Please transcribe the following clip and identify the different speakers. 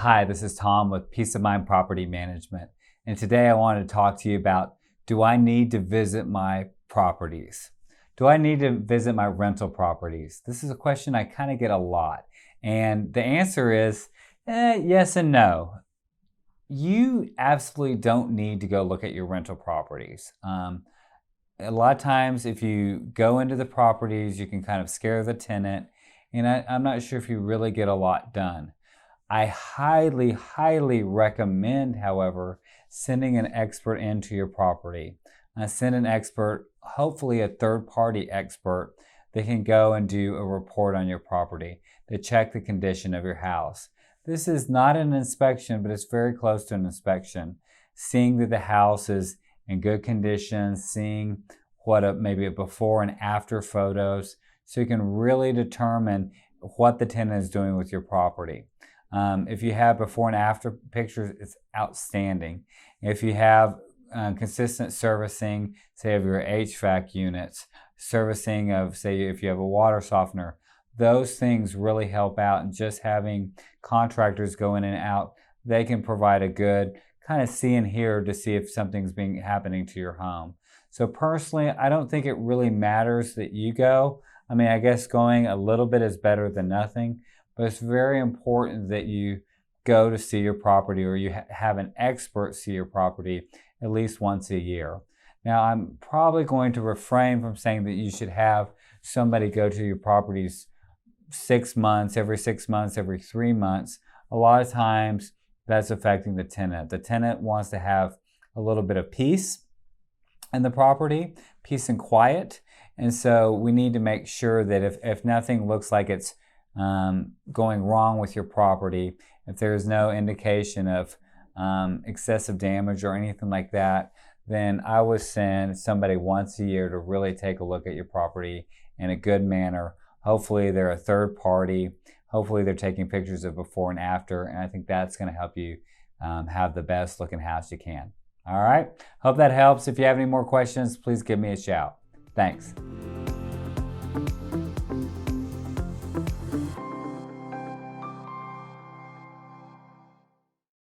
Speaker 1: Hi, this is Tom with Peace of Mind Property Management. And today I wanted to talk to you about, do I need to visit my properties? Do I need to visit my rental properties? This is a question I kind of get a lot. And the answer is yes and no. You absolutely don't need to go look at your rental properties. A lot of times if you go into the properties, you can kind of scare the tenant. And I'm not sure if you really get a lot done. I highly recommend, however, sending an expert into your property. Send an expert, hopefully a third-party expert, that can go and do a report on your property to check the condition of your house. This is not an inspection, but it's very close to an inspection. Seeing that the house is in good condition, seeing maybe a before and after photos, so you can really determine what the tenant is doing with your property. If you have before and after pictures, it's outstanding. If you have consistent servicing, say of your HVAC units, servicing of, say, if you have a water softener, those things really help out. And just having contractors go in and out, they can provide a good kind of see and hear to see if something's happening to your home. So personally, I don't think it really matters that you go. I mean, I guess going a little bit is better than nothing. But it's very important that you go to see your property, or you have an expert see your property at least once a year. Now, I'm probably going to refrain from saying that you should have somebody go to your properties 6 months, every 6 months, every 3 months. A lot of times that's affecting the tenant. The tenant wants to have a little bit of peace in the property, peace and quiet. And so we need to make sure that if nothing looks like it's going wrong with your property, if there's no indication of excessive damage or anything like that, then I would send somebody once a year to really take a look at your property in a good manner. Hopefully they're a third party. Hopefully they're taking pictures of before and after, and I think that's going to help you have the best looking house you can. All right, hope that helps. If you have any more questions, please give me a shout. Thanks.